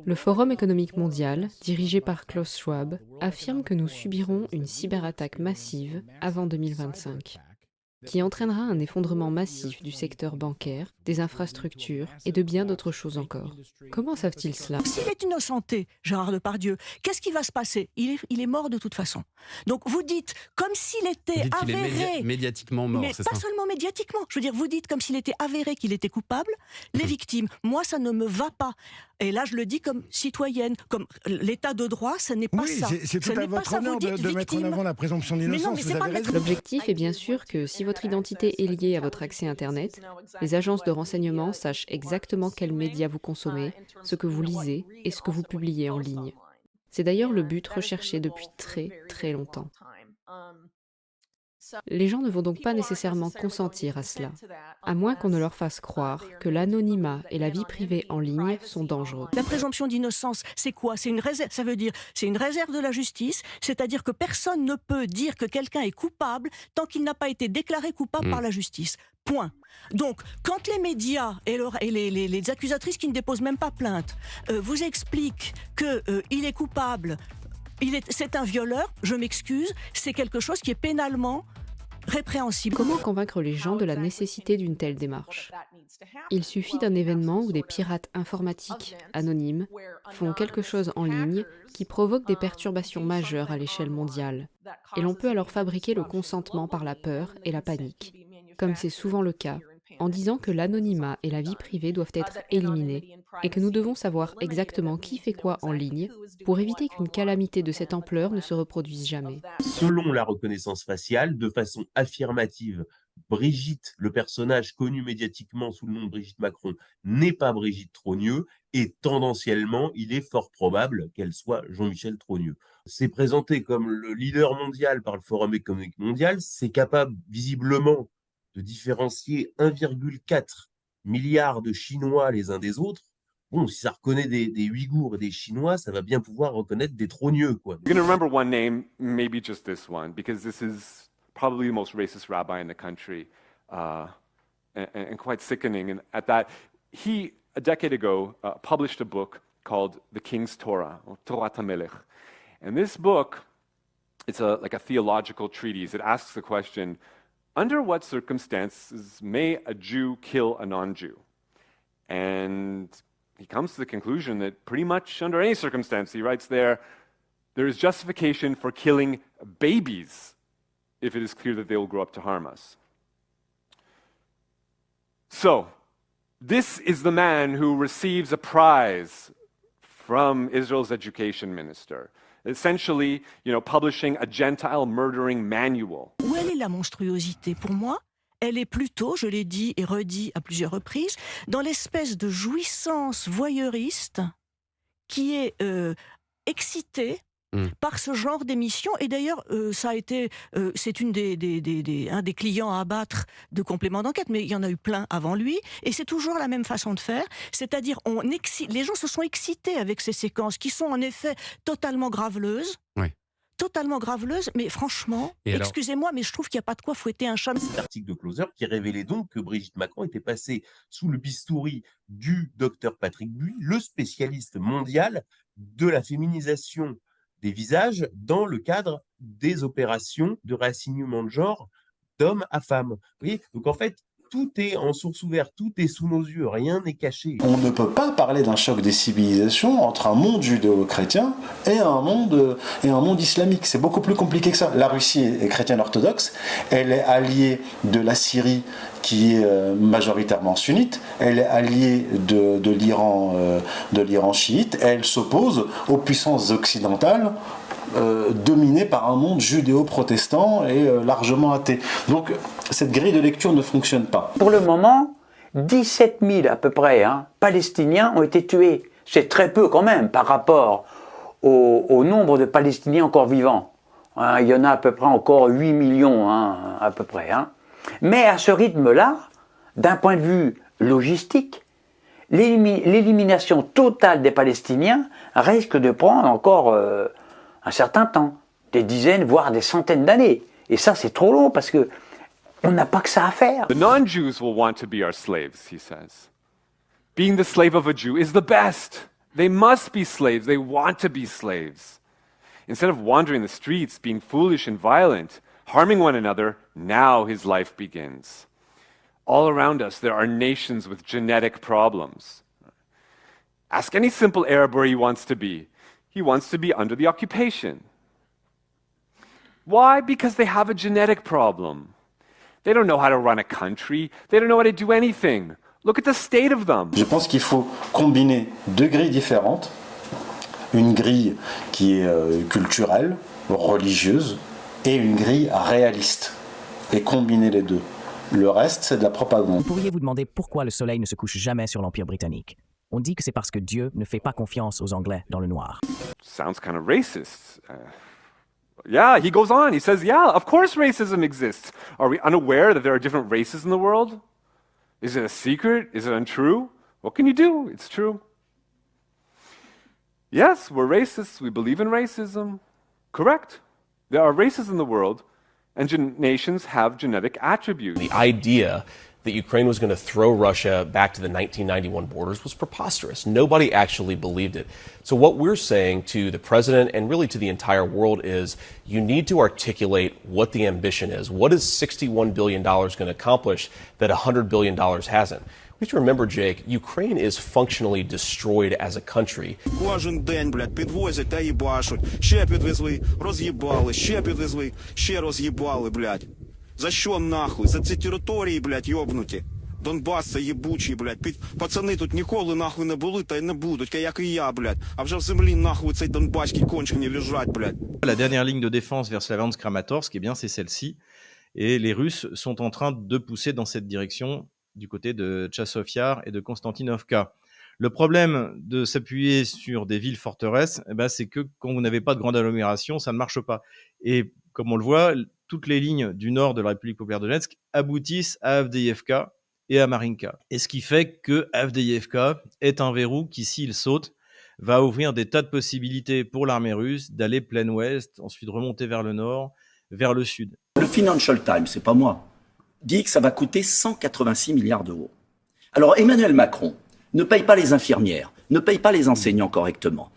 Le Forum économique mondial, dirigé par Klaus Schwab, affirme que nous subirons une cyberattaque massive avant 2025, qui entraînera un effondrement massif du secteur bancaire, des infrastructures et de bien d'autres choses encore. Comment savent-ils cela? S'il est innocenté, Gérard Depardieu, qu'est-ce qui va se passer? Il est mort de toute façon. Donc vous dites comme s'il était avéré... médiatiquement mort, mais c'est pas ça? seulement médiatiquement. Je veux dire, vous dites comme s'il était avéré qu'il était coupable, les victimes. Moi, ça ne me va pas. Et là, je le dis comme citoyenne, comme l'état de droit, ce n'est pas Oui, ça. c'est tout Ce à n'est pas votre ça, vous honneur dites de mettre en victime. avant la présomption Mais non, d'innocence. mais Vous c'est pas avez mettre- raison. L'objectif est bien sûr que si votre identité est liée à votre accès Internet, les agences de renseignement sachent exactement quels médias vous consommez, ce que vous lisez et ce que vous publiez en ligne. C'est d'ailleurs le but recherché depuis très très longtemps. Les gens ne vont donc pas nécessairement consentir à cela, à moins qu'on ne leur fasse croire que l'anonymat et la vie privée en ligne sont dangereux. La présomption d'innocence, c'est quoi? C'est une réserve. Ça veut dire, c'est une réserve de la justice, c'est-à-dire que personne ne peut dire que quelqu'un est coupable tant qu'il n'a pas été déclaré coupable par la justice. Point. Donc, quand les médias et les accusatrices qui ne déposent même pas plainte vous expliquent qu'il est coupable, c'est un violeur, je m'excuse, c'est quelque chose qui est pénalement répréhensible. Comment convaincre les gens de la nécessité d'une telle démarche? Il suffit d'un événement où des pirates informatiques anonymes font quelque chose en ligne qui provoque des perturbations majeures à l'échelle mondiale. Et l'on peut alors fabriquer le consentement par la peur et la panique, comme c'est souvent le cas, en disant que l'anonymat et la vie privée doivent être éliminés et que nous devons savoir exactement qui fait quoi en ligne pour éviter qu'une calamité de cette ampleur ne se reproduise jamais. Selon la reconnaissance faciale, de façon affirmative, Brigitte, le personnage connu médiatiquement sous le nom de Brigitte Macron, n'est pas Brigitte Trogneux et tendanciellement, il est fort probable qu'elle soit Jean-Michel Trogneux. C'est présenté comme le leader mondial par le Forum économique mondial, c'est capable visiblement de différencier 1,4 milliard de Chinois les uns des autres. Bon, si ça reconnaît des Ouïghours et des Chinois, ça va bien pouvoir reconnaître des Trogneux, quoi. You're going to remember one name, maybe just this one, because this is probably the most racist rabbi in the country, and quite sickening. And at that, he, a decade ago, published a book called The King's Torah, or Torat HaMelech. And this book, it's like a theological treatise. It asks the question, under what circumstances may a Jew kill a non-Jew? And he comes to the conclusion that pretty much under any circumstance, he writes there is justification for killing babies if it is clear that they will grow up to harm us. So, this is the man who receives a prize from Israel's education minister, essentially, publishing a Gentile murdering manual. Où elle est la monstruosité? Pour moi, elle est plutôt, je l'ai dit et redit à plusieurs reprises, dans l'espèce de jouissance voyeuriste qui est excitée par ce genre d'émission. Et d'ailleurs, ça a été, c'est un des clients à abattre de complément d'enquête, mais il y en a eu plein avant lui. Et c'est toujours la même façon de faire, c'est-à-dire les gens se sont excités avec ces séquences qui sont en effet totalement graveleuses. Oui. Totalement graveleuses, mais franchement, excusez-moi, mais je trouve qu'il n'y a pas de quoi fouetter un chat. Cet article de Closer qui révélait donc que Brigitte Macron était passée sous le bistouri du docteur Patrick Buy, le spécialiste mondial de la féminisation des visages dans le cadre des opérations de réassignement de genre d'homme à femme. Vous voyez, donc en fait, tout est en source ouverte, tout est sous nos yeux, rien n'est caché. On ne peut pas parler d'un choc des civilisations entre un monde judéo-chrétien et un monde islamique. C'est beaucoup plus compliqué que ça. La Russie est chrétienne orthodoxe, elle est alliée de la Syrie qui est majoritairement sunnite, elle est alliée de l'Iran chiite, et elle s'oppose aux puissances occidentales dominé par un monde judéo-protestant et largement athée. Donc cette grille de lecture ne fonctionne pas. Pour le moment, 17 000 à peu près Palestiniens ont été tués. C'est très peu quand même par rapport au nombre de Palestiniens encore vivants. Il y en a à peu près encore 8 millions à peu près. Mais à ce rythme-là, d'un point de vue logistique, l'élimination totale des Palestiniens risque de prendre encore un certain temps, des dizaines, voire des centaines d'années. Et ça, c'est trop long parce que on n'a pas que ça à faire. The non-Jews will want to be our slaves, he says. Being the slave of a Jew is the best. They must be slaves. They want to be slaves. Instead of wandering the streets, being foolish and violent, harming one another, now his life begins. All around us, there are nations with genetic problems. Ask any simple Arab where he wants to be. He wants to be under the occupation. Why? Because they have a genetic problem. They don't know how to run a country. They don't know how to do anything. Look at the state of them. Je pense qu'il faut combiner deux grilles différentes. Une grille qui est culturelle, religieuse, et une grille réaliste. Et combiner les deux. Le reste, c'est de la propagande. Vous pourriez vous demander pourquoi le soleil ne se couche jamais sur l'Empire britannique. On dit que c'est parce que Dieu ne fait pas confiance aux Anglais dans le noir. Sounds kind of racist. Yeah, he goes on. He says, yeah, of course racism exists. Are we unaware that there are different races in the world? Is it a secret? Is it untrue? What can you do? It's true. Yes, we're racists. We believe in racism. Correct. There are races in the world, and nations have genetic attributes. The idea that Ukraine was going to throw Russia back to the 1991 borders was preposterous. Nobody actually believed it. So what we're saying to the president and really to the entire world is you need to articulate what the ambition is. What is $61 billion going to accomplish that $100 billion hasn't? We have to remember, Jake, Ukraine is functionally destroyed as a country. Кожен день, блядь, підвозять та їбашуть. Ще підвезли, роз'їбали, ще підвезли, ще роз'їбали, блядь. За що нахуй? За ці території, блядь, йобнуті. Донбас це єбучий, блядь. Пацани тут ніколи нахуй не були та й не будуть, як і я, блядь. А вже в землі нахуй цей донбаський кончені лежать, блядь. La dernière ligne de défense vers Slavyansk-Kramatorsk, eh bien, c'est celle-ci. Et les Russes sont en train de pousser dans cette direction du côté de Tchassov-Yar et de Konstantinovka. Le problème de s'appuyer sur des villes forteresses, eh ben, c'est que quand vous n'avez pas de grande agglomération, ça ne marche pas. Et comme on le voit, toutes les lignes du nord de la République populaire de Donetsk aboutissent à Avdiivka et à Marinka. Et ce qui fait que Avdiivka est un verrou qui, s'il saute, va ouvrir des tas de possibilités pour l'armée russe d'aller plein ouest, ensuite remonter vers le nord, vers le sud. Le Financial Times, c'est pas moi, dit que ça va coûter 186 milliards d'euros. Alors Emmanuel Macron ne paye pas les infirmières, ne paye pas les enseignants correctement.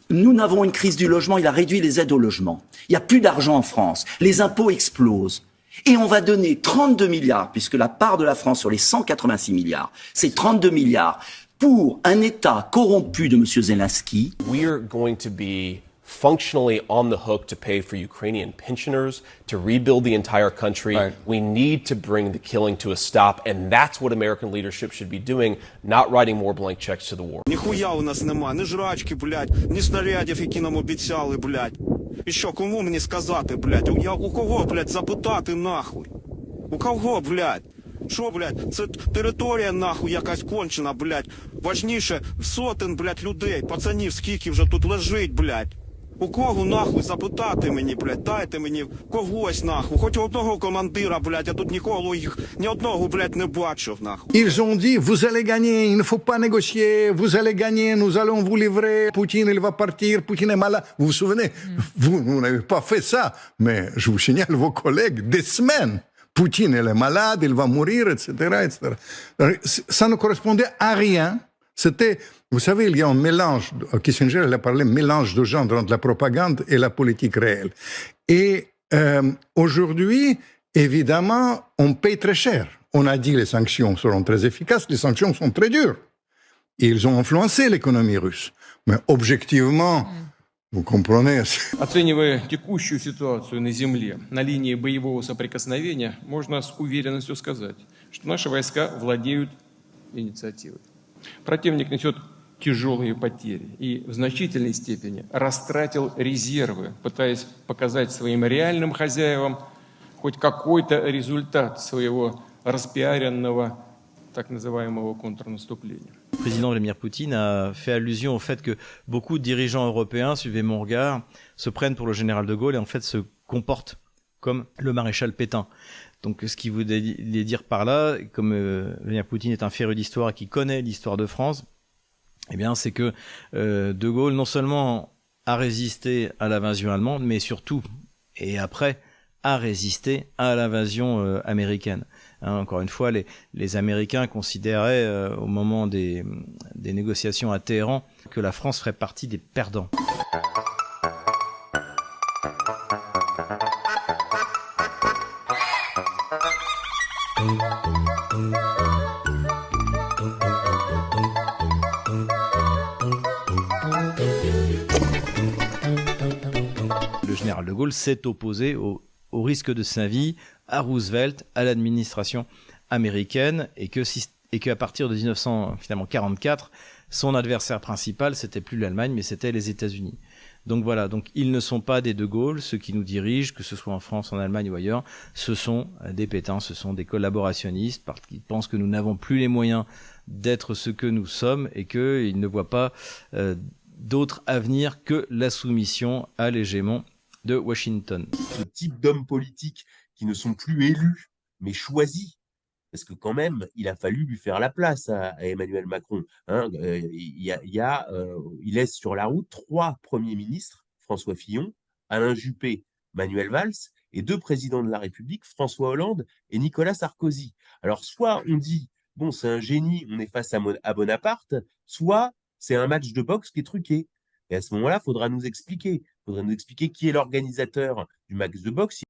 Nous n'avons une crise du logement, il a réduit les aides au logement. Il n'y a plus d'argent en France, les impôts explosent. Et on va donner 32 milliards, puisque la part de la France sur les 186 milliards, c'est 32 milliards, pour un État corrompu de M. Zelensky. We're going to be functionally on the hook to pay for Ukrainian pensioners, to rebuild the entire country. Right. We need to bring the killing to a stop, and that's what American leadership should be doing, not writing more blank checks to the war. Ніхуя у нас нема, ні жрачки, блядь, ні снарядів, які нам обіцяли, блядь. І що, кому мені сказати, блядь? У кого, блядь, запитати, нахуй? У кого, блядь? Що, блядь, це територія, нахуй, якась кончена, блядь. Важніше сотень, блядь, людей, пацанів, скільки вже тут лежить, блядь. У кого, нахуй, запитати мені, блядь, дайте мені когось, нахуй, хоч одного командира, блядь, я тут ніколи їх, ні одного, блядь, не бачив, нахуй. Ils ont dit, vous allez gagner, il ne faut pas négocier, vous allez gagner, nous allons vous livrer, Poutine, il va partir, Poutine est malade. Vous vous souvenez, vous n'avez pas fait ça, mais je vous signale vos collègues, des semaines. Poutine, il est malade, il va mourir, etc., etc. Ça ne correspondait à rien. C'était, vous savez, il y a un mélange, Kissinger il a parlé mélange de genres entre la propagande et la politique réelle. Et aujourd'hui, évidemment, on paye très cher. On a dit les sanctions seront très efficaces, les sanctions sont très dures. Et ils ont influencé l'économie russe. Mais objectivement, vous comprenez. Оценивая текущую ситуацию на земле, на линии боевого соприкосновения, можно с уверенностью сказать, что наши войска владеют инициативой. Противник несет тяжелые потери и в значительной степени растратил резервы, пытаясь показать своим реальным хозяевам хоть какой-то результат своего распиаренного так называемого контрнаступления. Le président Vladimir Poutine a fait allusion au fait que beaucoup de dirigeants européens, suivez mon regard, se prennent pour le général de Gaulle et en fait se comportent comme le maréchal Pétain. Donc ce qu'il voulait dire par là, comme Vladimir Poutine est un féru d'histoire et qui connaît l'histoire de France, eh bien c'est que de Gaulle non seulement a résisté à l'invasion allemande, mais surtout, et après, à résister à l'invasion américaine. Hein, encore une fois, les Américains considéraient au moment des négociations à Téhéran que la France ferait partie des perdants. Le général de Gaulle s'est opposé au risque de sa vie à Roosevelt, à l'administration américaine, et qu'à partir de 1944, son adversaire principal, c'était plus l'Allemagne, mais c'était les États-Unis. Donc voilà, donc ils ne sont pas des De Gaulle, ceux qui nous dirigent, que ce soit en France, en Allemagne ou ailleurs, ce sont des Pétains, ce sont des collaborationnistes, parce qu'ils pensent que nous n'avons plus les moyens d'être ce que nous sommes et qu'ils ne voient pas d'autre avenir que la soumission à l'hégémon de Washington. Ce type d'hommes politiques qui ne sont plus élus, mais choisis, parce que quand même, il a fallu lui faire la place à Emmanuel Macron. Hein. Il laisse sur la route 3 premiers ministres, François Fillon, Alain Juppé, Manuel Valls, et 2 présidents de la République, François Hollande et Nicolas Sarkozy. Alors, soit on dit, bon, c'est un génie, on est face à Bonaparte, soit c'est un match de boxe qui est truqué. Et à ce moment-là, il faudra nous expliquer qui est l'organisateur du match de boxe.